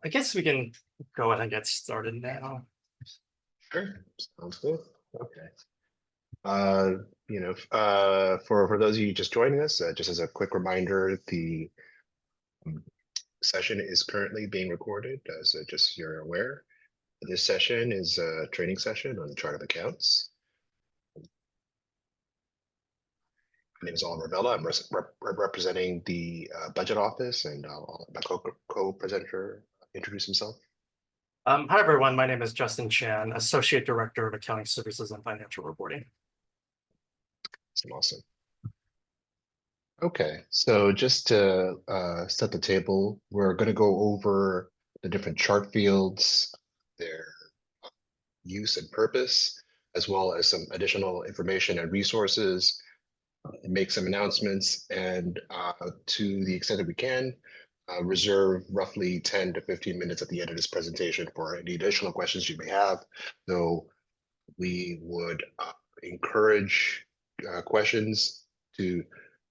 I guess we can go ahead and get started now. Sure, sounds good. Okay. Uh, for those of you just joining us, just as a quick reminder, the um, session is currently being recorded, so just so you're aware. This session is a training session on the chart of accounts. My name is Oliver Vella. I'm representing the budget office, and I'll let my co-presenter introduce himself. Hi, everyone. My name is Justin Chan, Associate Director of Accounting Services and Financial Reporting. Awesome. Okay, so just to set the table, we're going to go over the different chart fields, their use and purpose, as well as some additional information and resources, make some announcements, and to the extent that we can, reserve roughly 10 to 15 minutes at the end of this presentation for any additional questions you may have. So we would encourage questions to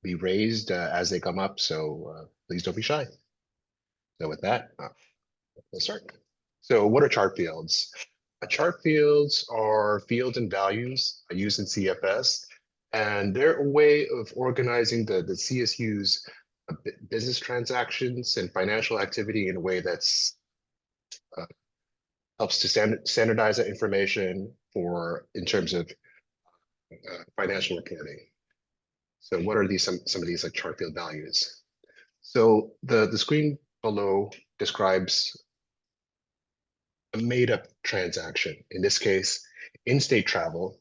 be raised as they come up. So please don't be shy. So with that, let's start. So what are chart fields? Chart fields are fields and values used in CFS, and they're a way of organizing the CSU's business transactions and financial activity in a way that's helps to standardize that information for in terms of financial reporting. So what are these some of these like chart field values? So the screen below describes a made up transaction. In this case, in-state travel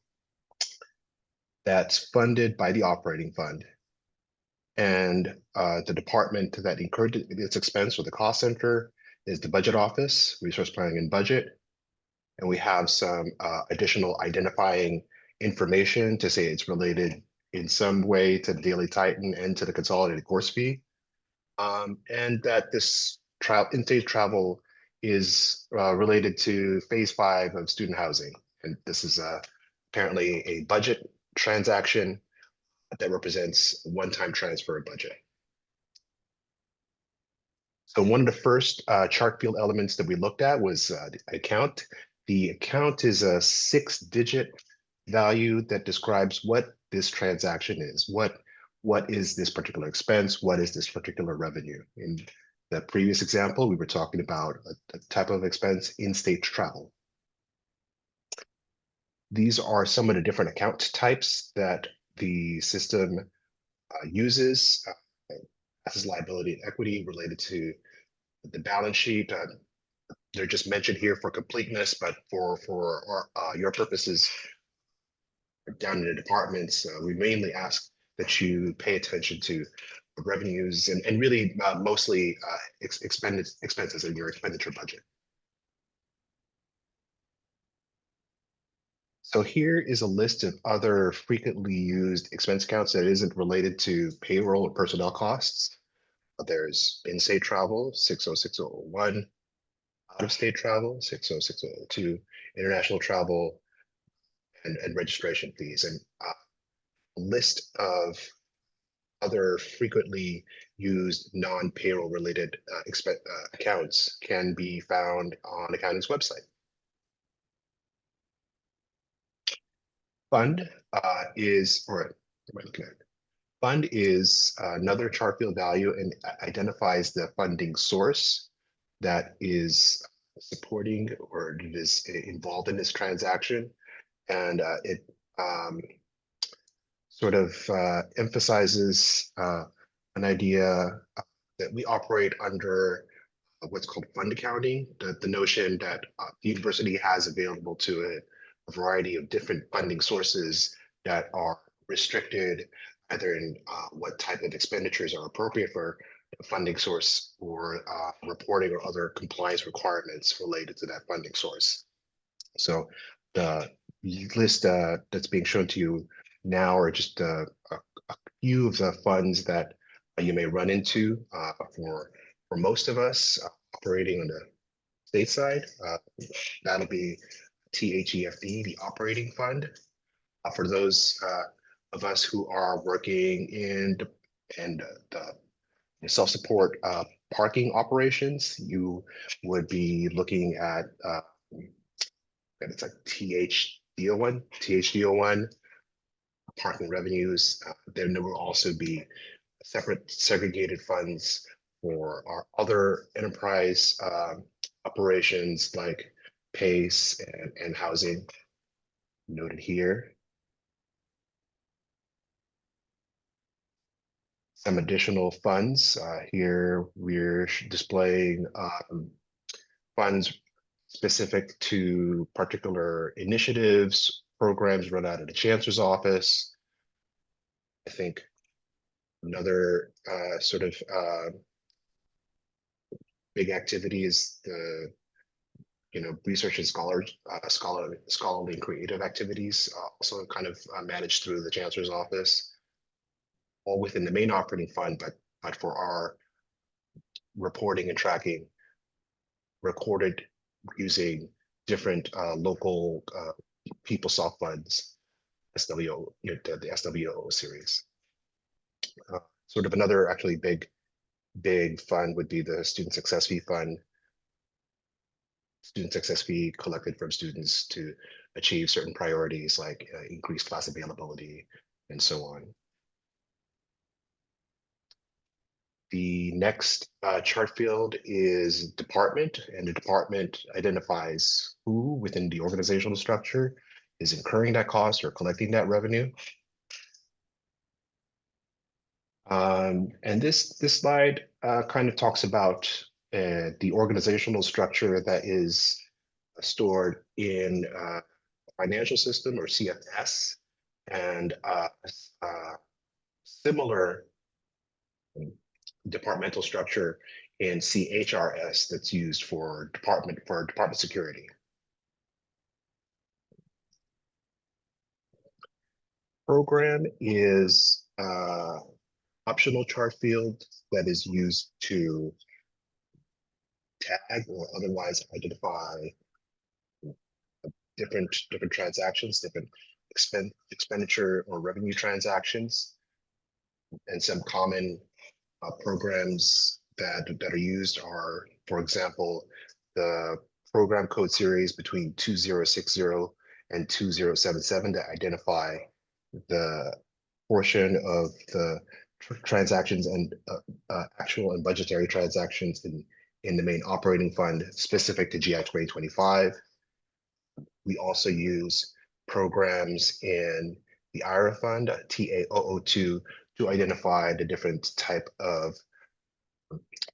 that's funded by the operating fund. And the department that incurred its expense or the cost center is the budget office, resource planning and budget. And we have some additional identifying information to say it's related in some way to the Daily Titan and to the consolidated course fee. And that this in-state travel is related to phase 5 of student housing. And this is apparently a budget transaction that represents one-time transfer of budget. So one of the first chart field elements that we looked at was the account. The account is a 6-digit value that describes what this transaction is. What is this particular expense? What is this particular revenue? In the previous example, we were talking about a type of expense, in-state travel. These are some of the different account types that the system uses. Assets, liability, and equity related to the balance sheet. They're just mentioned here for completeness, but for your purposes down in the departments, we mainly ask that you pay attention to revenues and really mostly expenses in your expenditure budget. So here is a list of other frequently used expense accounts that isn't related to payroll or personnel costs. There's in-state travel, 60601, out-of-state travel, 60602, international travel, and registration fees. And a list of other frequently used non-payroll related accounts can be found on accounting's website. Fund is, or am I looking at? Fund is another chart field value and identifies the funding source that is supporting or is involved in this transaction. And it sort of emphasizes an idea that we operate under what's called fund accounting, the notion that the university has available to it a variety of different funding sources that are restricted either in what type of expenditures are appropriate for a funding source or reporting or other compliance requirements related to that funding source. So the list that's being shown to you now are just a few of the funds that you may run into for most of us operating on the state side. That'll be THEFD, the operating fund. For those of us who are working in the self-support parking operations, you would be looking at and it's like THD01 parking revenues. Then there will also be separate segregated funds for our other enterprise operations like PACE and housing noted here. Some additional funds here. We're displaying funds specific to particular initiatives, programs run out of the chancellor's office. I think another sort of big activity is the research and scholarly and creative activities, also kind of managed through the chancellor's office, all within the main operating fund, but for our reporting and tracking recorded using different local PeopleSoft funds, SWO, the SWO series. Sort of another actually big fund would be the Student Success Fee Fund. Student success fee collected from students to achieve certain priorities like increased class availability and so on. The next chart field is department, and the department identifies who within the organizational structure is incurring that cost or collecting that revenue. And this slide kind of talks about the organizational structure that is stored in a financial system or CFS, and similar departmental structure in CHRS that's used for department security. Program is optional chart field that is used to tag or otherwise identify different transactions, different expenditure or revenue transactions, and some common programs that are used are, for example, the program code series between 2060 and 2077 that identify the portion of the transactions and actual and budgetary transactions in the main operating fund specific to GI 2025. We also use programs in the IRA fund, TA002, to identify the different type of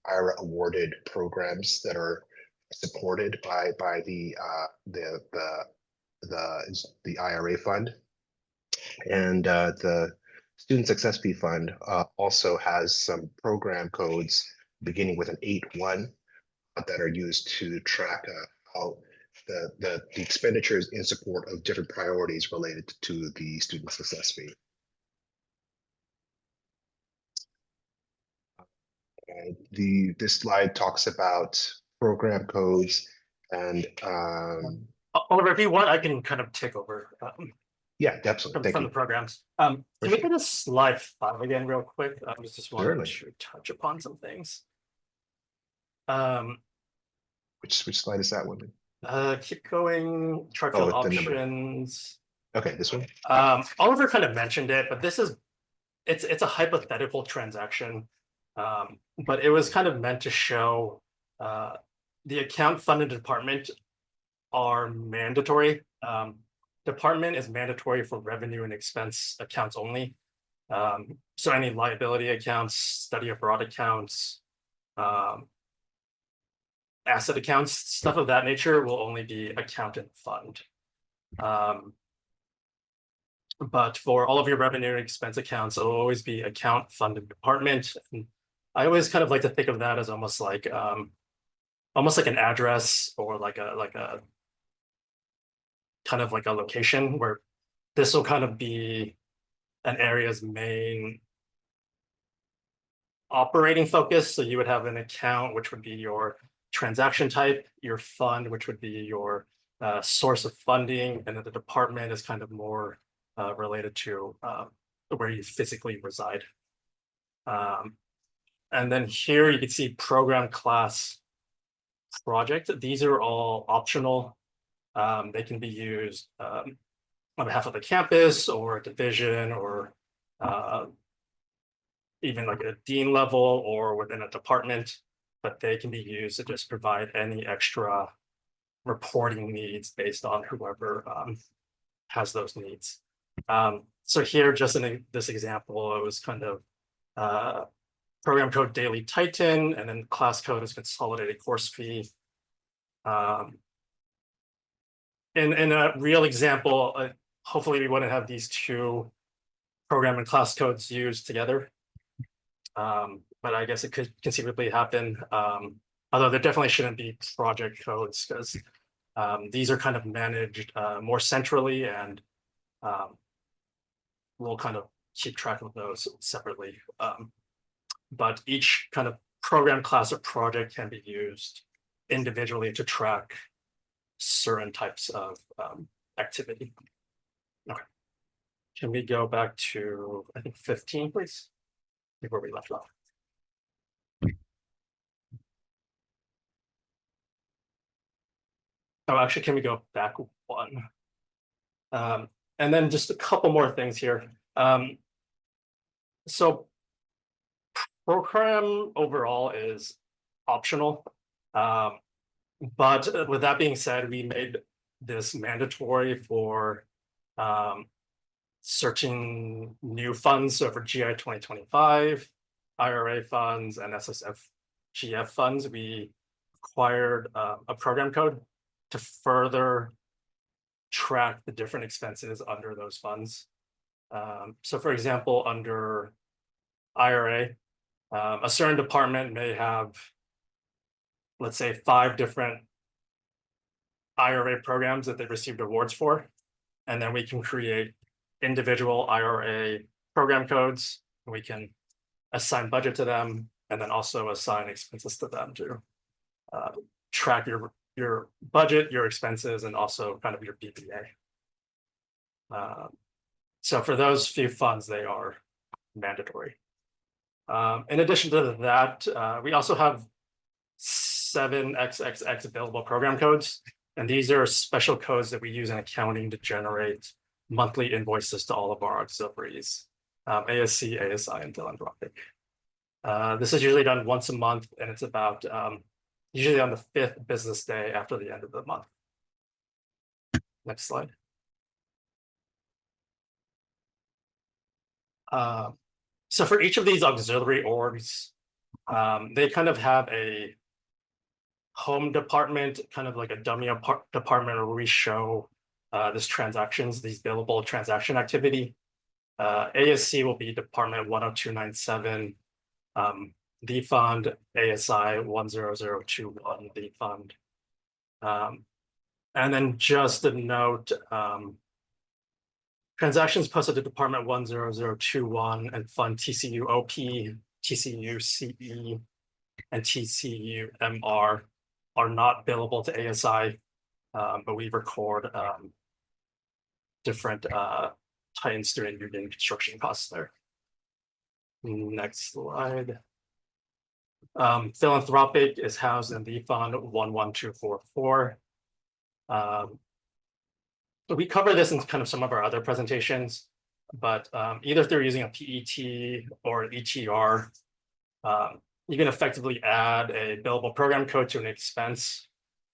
IRA awarded programs that are supported by the IRA fund. And the Student Success Fee Fund also has some program codes beginning with an 8-1 that are used to track how the expenditures in support of different priorities related to the Student Success Fee. This slide talks about program codes and Oliver, if you want, I can kind of take over. Yeah, absolutely. From the programs. Can we go to slide 5 again real quick? I just wanted to touch upon some things. Which slide is that one? Keep going. Chart field options. Okay, this one. Oliver kind of mentioned it, but this is it's a hypothetical transaction. But it was kind of meant to show the account funded department are mandatory. Department is mandatory for revenue and expense accounts only. So any liability accounts, study abroad accounts, asset accounts, stuff of that nature will only be account and fund. But for all of your revenue and expense accounts, it'll always be account, fund, and department. And I always kind of like to think of that as almost like an address or like a kind of like a location where this will kind of be an area's main operating focus. So you would have an account, which would be your transaction type, your fund, which would be your source of funding, and then the department is kind of more related to where you physically reside. And then here you can see program class project. These are all optional. They can be used on behalf of the campus or a division or even like a dean level or within a department, but they can be used to just provide any extra reporting needs based on whoever has those needs. So here, just in this example, it was kind of program code daily Titan, and then class code is consolidated course fee. In a real example, hopefully we wouldn't have these two program and class codes used together. But I guess it could conceivably happen. Although there definitely shouldn't be project codes because these are kind of managed more centrally, and we'll kind of keep track of those separately. But each kind of program class or project can be used individually to track certain types of activity. Okay. Can we go back to, I think, 15, please, before we left off? Oh, actually, can we go back one? And then just a couple more things here. So program overall is optional. But with that being said, we made this mandatory for searching new funds. So for GI 2025, IRA funds, and SSFGF funds, we required a program code to further track the different expenses under those funds. So for example, under IRA, a certain department may have, let's say, 5 different IRA programs that they received awards for. And then we can create individual IRA program codes. And we can assign budget to them, and then also assign expenses to them to track your budget, your expenses, and also kind of your BPA. So for those few funds, they are mandatory. In addition to that, we also have 7XXX available program codes. And these are special codes that we use in accounting to generate monthly invoices to all of our auxiliaries, ASC, ASI, and philanthropic. This is usually done once a month, and it's about usually on the 5th business day after the end of the month. Next slide. So for each of these auxiliary orgs, they kind of have a home department, kind of like a dummy department where we show these billable transaction activity. ASC will be department 10297, the fund, ASI 10021, the fund. And then just a note, transactions posted to department 10021 and fund TCU OP, TCU CE, and TCU MR are not billable to ASI, but we record different Titan student union construction costs there. Next slide. Philanthropic is housed in the fund 11244. We cover this in kind of some of our other presentations, but either if they're using a PET or an ETR, you can effectively add a billable program code to an expense,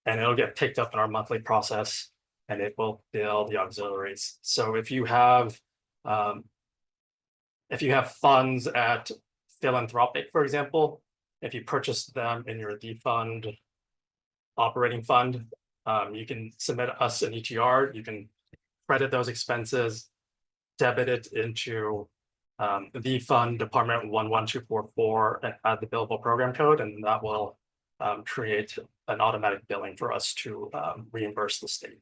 and it'll get picked up in our monthly process, and it will bill the auxiliaries. So if you have funds at philanthropic, for example, if you purchase them in your D fund operating fund, you can submit us an ETR. You can credit those expenses, debit it into the fund department 11244, and add the billable program code, and that will create an automatic billing for us to reimburse the state.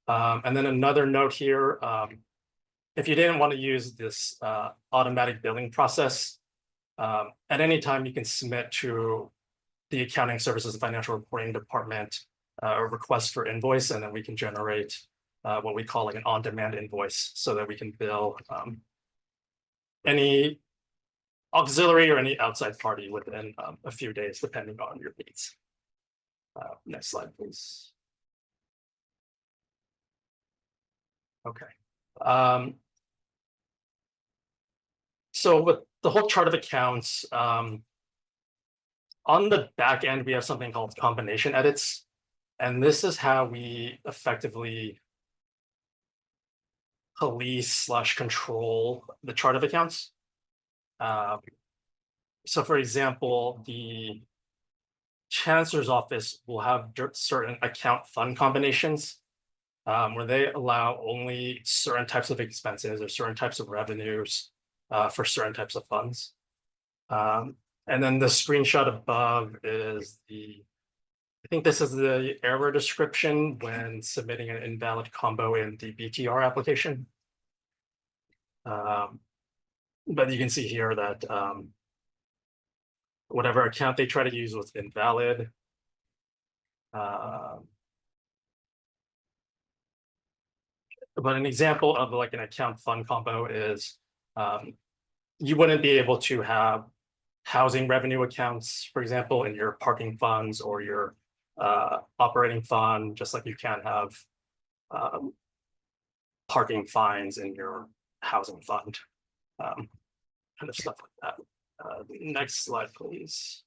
And then another note here, if you didn't want to use this automatic billing process, at any time you can submit to the Accounting Services and Financial Reporting Department a request for invoice, and then we can generate what we call like an on-demand invoice so that we can bill any auxiliary or any outside party within a few days, depending on your needs. Next slide, please. Okay. So with the whole chart of accounts, on the back end, we have something called combination edits. And this is how we effectively police/control the chart of accounts. So for example, the chancellor's office will have certain account fund combinations where they allow only certain types of expenses or certain types of revenues for certain types of funds. And then the screenshot above is I think this is the error description when submitting an invalid combo in the BTR application. But you can see here that whatever account they try to use was invalid. But an example of like an account fund combo is you wouldn't be able to have housing revenue accounts, for example, in your parking funds or your operating fund, just like you can have parking fines in your housing fund, kind of stuff like that. Next slide, please.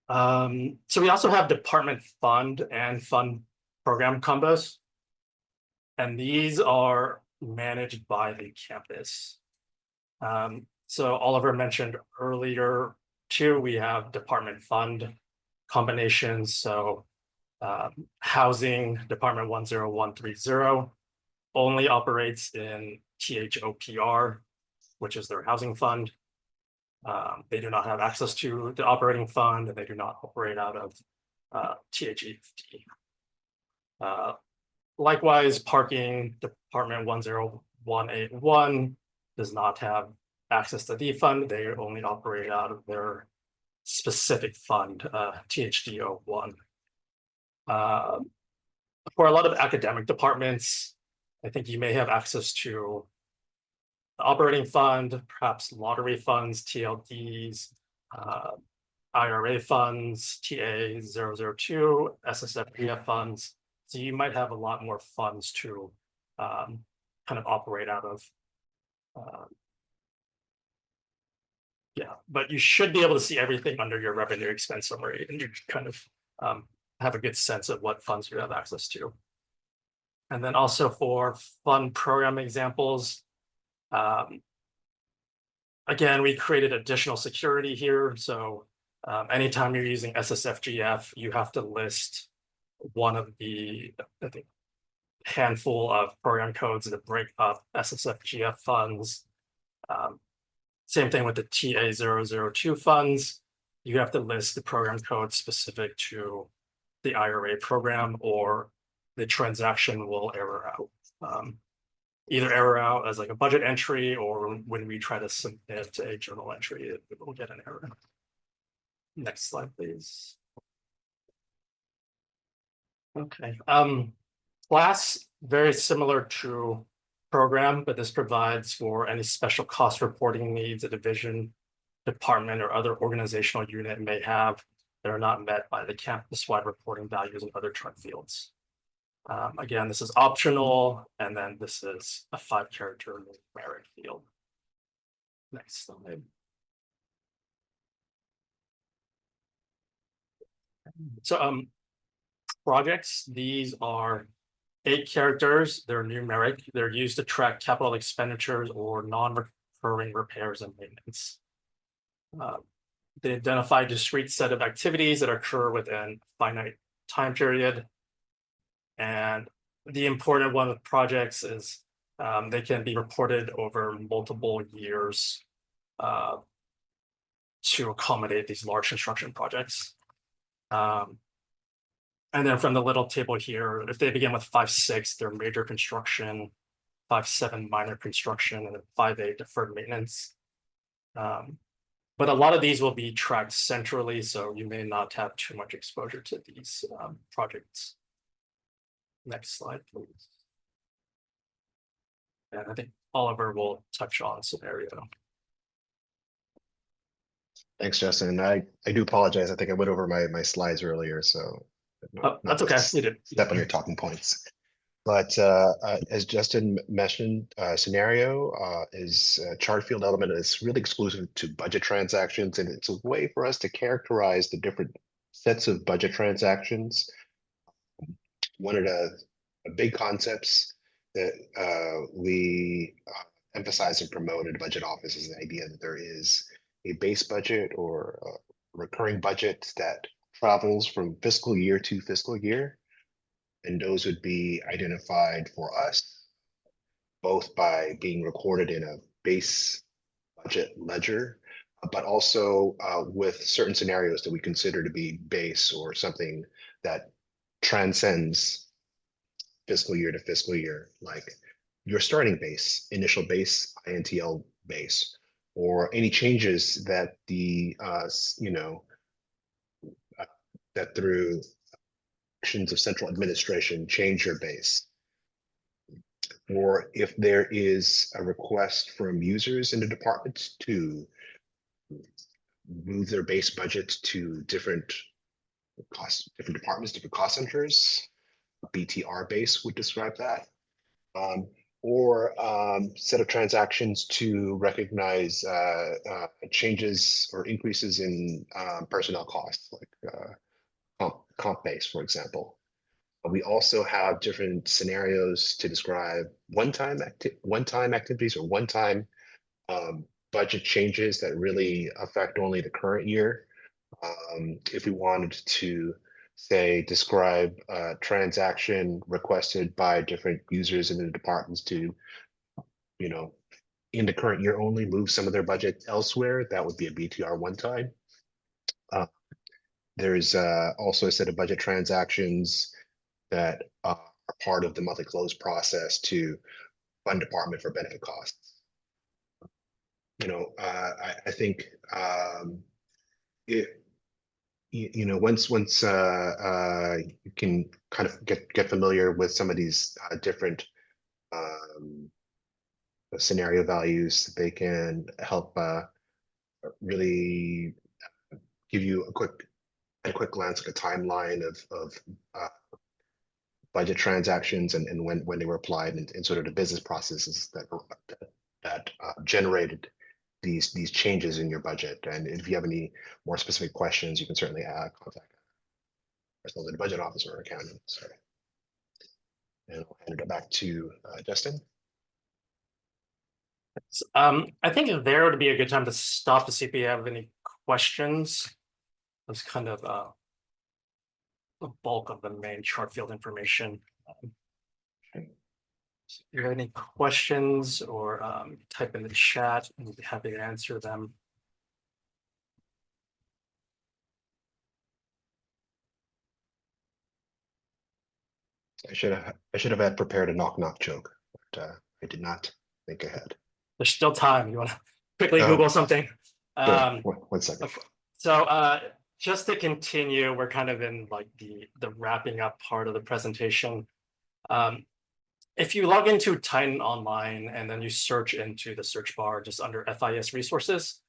So we also have department fund and fund program combos. And these are managed by the campus. So Oliver mentioned earlier too, we have department fund combinations. So housing department 10130 only operates in THOPR, which is their housing fund. They do not have access to the operating fund, and they do not operate out of THEFT. Likewise, parking department 10181 does not have access to the fund. They only operate out of their specific fund, THDO1. For a lot of academic departments, I think you may have access to the operating fund, perhaps lottery funds, TLDs, IRA funds, TA002, SSFPF funds. So you might have a lot more funds to kind of operate out of. Yeah, but you should be able to see everything under your revenue expense summary, and you kind of have a good sense of what funds you have access to. And then also for fund program examples, again, we created additional security here. So anytime you're using SSFGF, you have to list one of the, I think, handful of program codes that break up SSFGF funds. Same thing with the TA002 funds. You have to list the program code specific to the IRA program, or the transaction will error out. Either error out as like a budget entry, or when we try to submit a journal entry, it will get an error. Next slide, please. Okay. Class, very similar to program, but this provides for any special cost reporting needs a division, department, or other organizational unit may have that are not met by the campus-wide reporting values and other chart fields. Again, this is optional, and then this is a 5-character numeric field. Next slide. So projects, these are 8 characters. They're numeric. They're used to track capital expenditures or non-recurring repairs and maintenance. They identify a discrete set of activities that occur within a finite time period. And the important one with projects is they can be reported over multiple years to accommodate these large construction projects. And then from the little table here, if they begin with 5.6, they're major construction, 5.7 minor construction, and 5.8 deferred maintenance. But a lot of these will be tracked centrally, so you may not have too much exposure to these projects. Next slide, please. And I think Oliver will touch on scenario. Thanks, Justin. I do apologize. I think I went over my slides earlier, so Oh, not that's to okay. You did. step on your talking points. But as Justin mentioned, scenario is a chart field element that's really exclusive to budget transactions, and it's a way for us to characterize the different sets of budget transactions. One of the big concepts that we emphasize and promote in the budget office is the idea that there is a base budget or a recurring budget that travels from fiscal year to fiscal year. And those would be identified for us both by being recorded in a base budget ledger, but also with certain scenarios that we consider to be base or something that transcends fiscal year to fiscal year, like your starting base, initial base, INTL base, or any changes that that through actions of central administration change your base. Or if there is a request from users in the department to move their base budget to different departments, different cost centers, BTR base would describe that. Or set of transactions to recognize changes or increases in personnel costs, like comp base, for example. We also have different scenarios to describe one-time activities or one-time budget changes that really affect only the current year. If we wanted to say describe a transaction requested by different users in the departments to, in the current year only move some of their budget elsewhere, that would be a BTR one time. There's also a set of budget transactions that are part of the monthly close process to fund department for benefit costs. I think it once you can kind of get familiar with some of these different scenario values, they can help really give you a quick glance, like a timeline of budget transactions and when they were applied and sort of the business processes that generated these changes in your budget. And if you have any more specific questions, you can certainly contact ourselves at the budget office or accountant. Sorry. And I'll hand it back to Justin. I think there would be a good time to stop to see if we have any questions. That's kind of the bulk of the main chart field information. If you have any questions or type in the chat, and we'd be happy to answer them. I should have had prepared a knock joke, but I did not think ahead. There's still time. You want to quickly Google something? Sure. One second. So just to continue, we're kind of in like the wrapping up part of the presentation. If you log into Titan Online and then you search into the search bar just under FIS resources,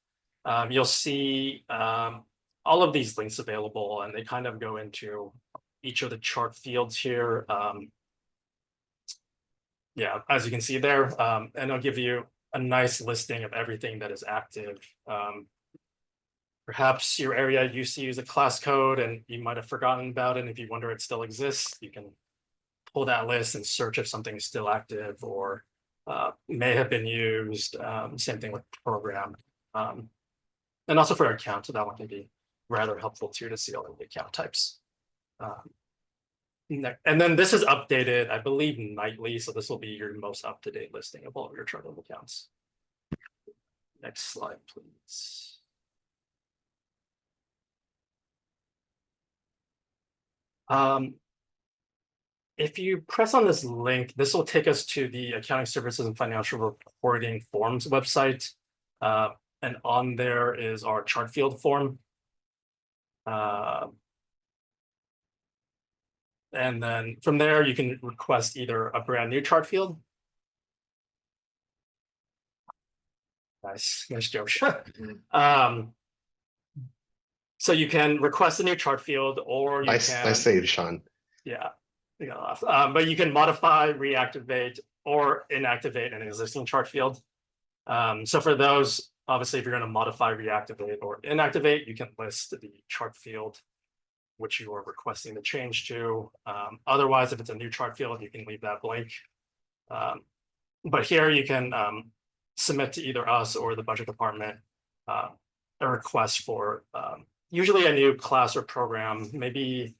you'll see all of these links available, and they kind of go into each of the chart fields here. Yeah, as you can see there, and I'll give you a nice listing of everything that is active. Perhaps your area used to use a class code and you might have forgotten about it. And if you wonder it still exists, you can pull that list and search if something is still active or may have been used. Same thing with program. And also for account, so that one can be rather helpful too to see all of the account types. And then this is updated, I believe, nightly. So this will be your most up-to-date listing of all of your chartable accounts. Next slide, please. If you press on this link, this will take us to the Accounting Services and Financial Reporting Forms website. And on there is our chart field form. And then from there, you can request either a brand new chart field Nice joke. So you can request a new chart field, or you Nice can, save, Sean. yeah, you got off. But you can modify, reactivate, or inactivate an existing chart field. So for those, obviously, if you're going to modify, reactivate, or inactivate, you can list the chart field which you are requesting the change to. Otherwise, if it's a new chart field, you can leave that blank. But here you can submit to either us or the budget department a request for usually a new class or program, maybe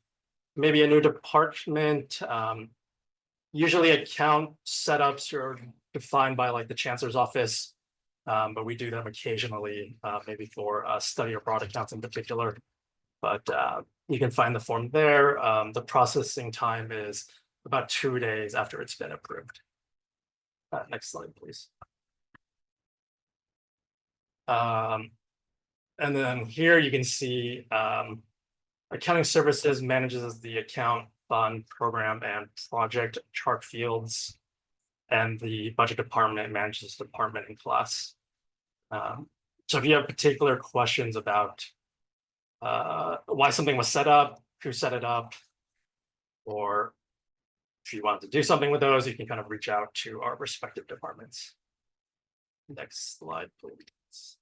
a new department. Usually account setups are defined by like the chancellor's office, but we do them occasionally, maybe for study abroad accounts in particular. But you can find the form there. The processing time is about 2 days after it's been approved. Next slide, please. And then here you can see accounting services manages the account, fund, program, and project chart fields, and the budget department manages department and class. So if you have particular questions about why something was set up, who set it up, or if you want to do something with those, you can kind of reach out to our respective departments. Next slide, please.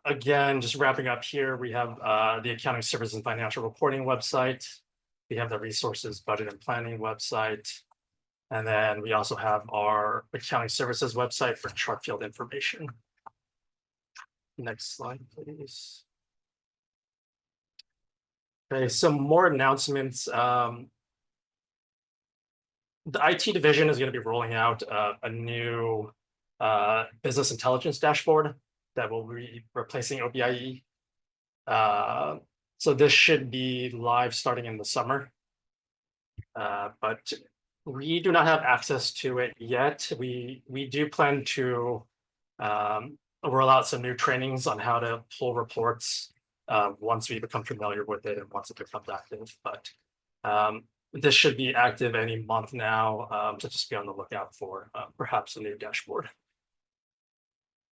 Again, just wrapping up here, we have the accounting services and financial reporting website. We have the resources budget and planning website. And then we also have our accounting services website for chart field information. Next slide, please. Okay, some more announcements. The IT division is going to be rolling out a new business intelligence dashboard that will be replacing OBIE. So this should be live starting in the summer. But we do not have access to it yet. We do plan to roll out some new trainings on how to pull reports once we become familiar with it and once it becomes active. But this should be active any month now, so just be on the lookout for perhaps a new dashboard.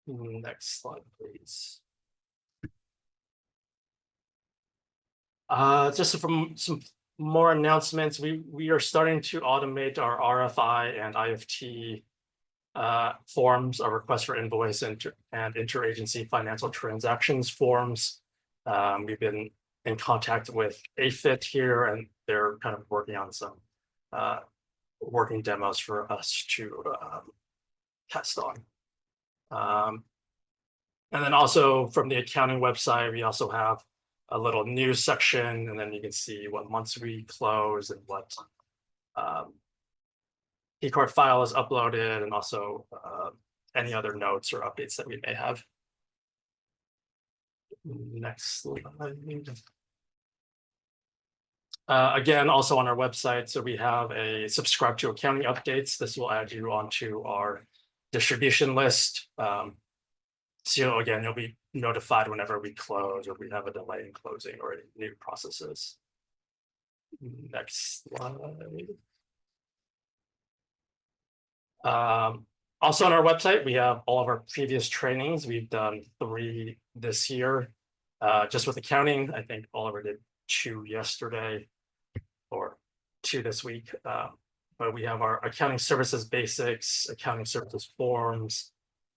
Next slide, please. Just from some more announcements, we are starting to automate our RFI and IFT forms, our request for invoice and interagency financial transactions forms. We've been in contact with AFIT here, and they're kind of working on some working demos for us to test on. And then also from the accounting website, we also have a little news section, and then you can see what months we close and what P-card file is uploaded, and also any other notes or updates that we may have. Next slide. Again, also on our website, so we have a subscribe to accounting updates. This will add you onto our distribution list. So again, you'll be notified whenever we close or we have a delay in closing or any new processes. Next slide. Also on our website, we have all of our previous trainings. We've done 3 this year, just with accounting. I think Oliver did 2 yesterday or 2 this week. But we have our accounting services basics, accounting services forms,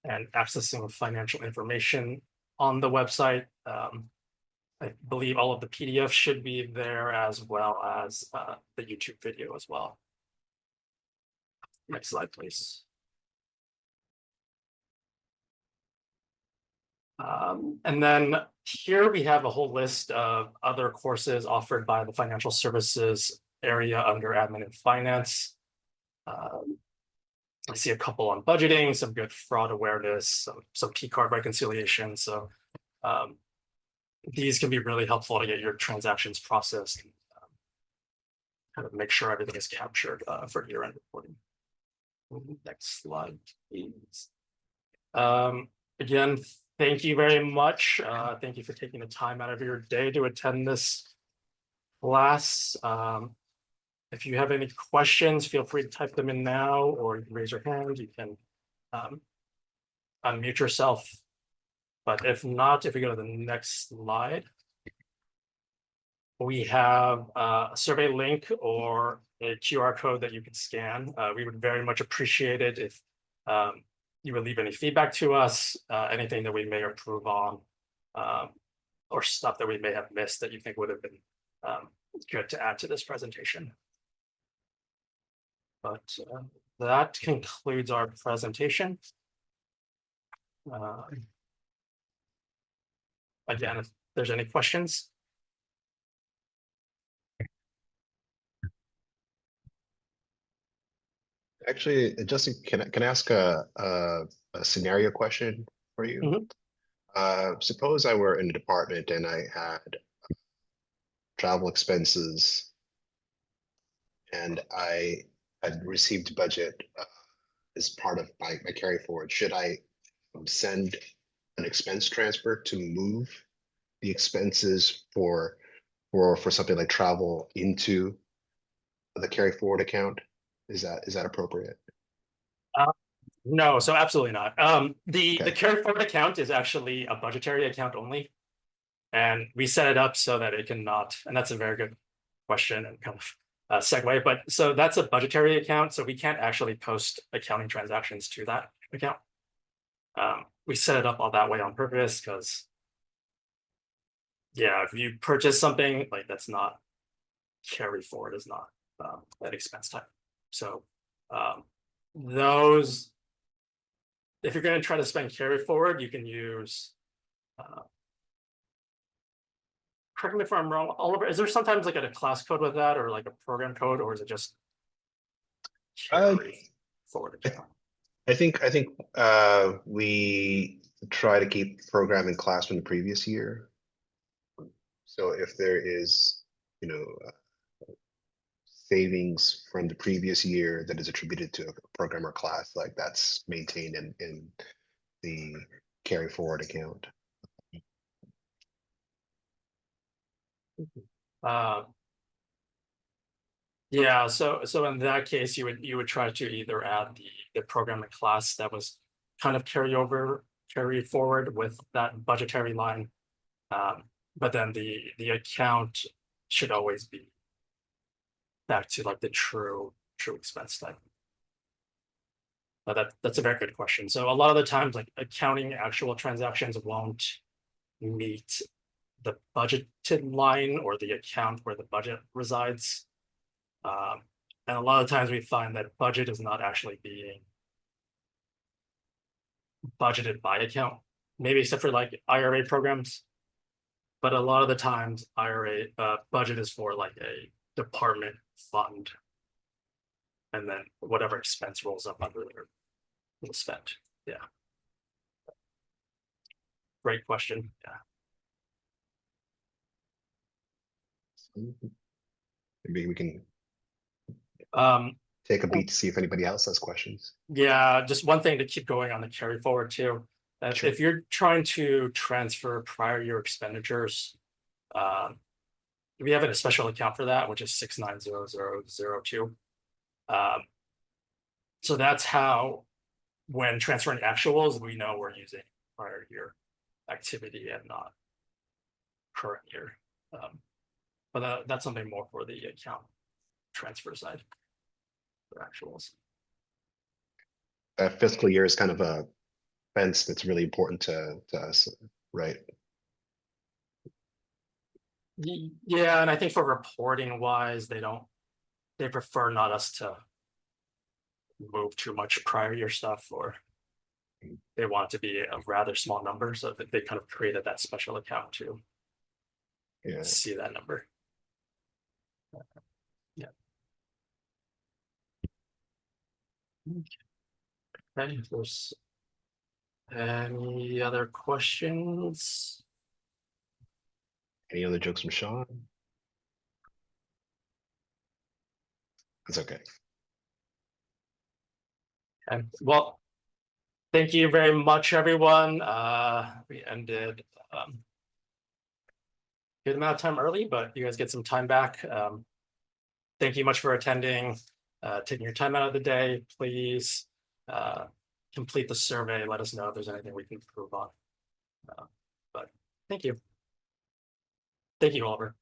and accessing financial information on the website. I believe all of the PDFs should be there, as well as the YouTube video as well. Next slide, please. And then here we have a whole list of other courses offered by the financial services area under admin and finance. I see a couple on budgeting, some good fraud awareness, some P-card reconciliation. So these can be really helpful to get your transactions processed and kind of make sure everything is captured for year-end reporting. Next slide, please. Again, thank you very much. Thank you for taking the time out of your day to attend this class. If you have any questions, feel free to type them in now, or you can raise your hand. You can unmute yourself. But if not, if we go to the next slide, we have a survey link or a QR code that you can scan. We would very much appreciate it if you would leave any feedback to us, anything that we may improve on, or stuff that we may have missed that you think would have been good to add to this presentation. But that concludes our presentation. Again, if there's any questions. Actually, Justin, can I ask a scenario question for you? Suppose I were in a department and I had travel expenses and I had received budget as part of my carry forward. Should I send an expense transfer to move the expenses for something like travel into the carry forward account? Is that appropriate? No, so absolutely not. The Okay. carry forward account is actually a budgetary account only. And we set it up so that it cannot, and that's a very good question and kind of segue, but so that's a budgetary account. So we can't actually post accounting transactions to that account. We set it up all that way on purpose because, yeah, if you purchase something like that's not carry forward is not an expense type. So those, if you're going to try to spend carry forward, you can use, correct me if I'm wrong, Oliver, is there sometimes like a class code with that or like a program code, or is it just carry forward account? I think we try to keep programming class from the previous year. So if there is, savings from the previous year that is attributed to a program or class, like that's maintained in the carry forward account. Yeah, so in that case, you would try to either add the program and class that was kind of carry forward with that budgetary line, but then the account should always be back to like the true expense type. But that's a very good question. So a lot of the times, like accounting actual transactions won't meet the budgeted line or the account where the budget resides. And a lot of times we find that budget is not actually being budgeted by account, maybe except for like IRA programs. But a lot of the times IRA budget is for like a department fund. And then whatever expense rolls up under there will spend. Yeah. Great question. Yeah. Maybe we can take a beat to see if anybody else has questions. Yeah, just one thing to keep going on the carry forward too. Sure. If you're trying to transfer prior year expenditures, we have a special account for that, which is 690002. So that's how, when transferring actuals, we know we're using prior year activity and not current year. But that's something more for the account transfer side for actuals. Fiscal year is kind of a fence that's really important to us, right? Yeah, and I think for reporting wise, they prefer not us to move too much prior year stuff, or they want it to be a rather small number, so that they kind of created that special account to see that number. Yeah. Okay, if there's any other questions? Any other jokes from Sean? It's okay. And well, thank you very much, everyone. We ended good amount of time early, but you guys get some time back. Thank you much for attending, taking your time out of the day. Please complete the survey, let us know if there's anything we can improve on. But thank you. Thank you, Oliver.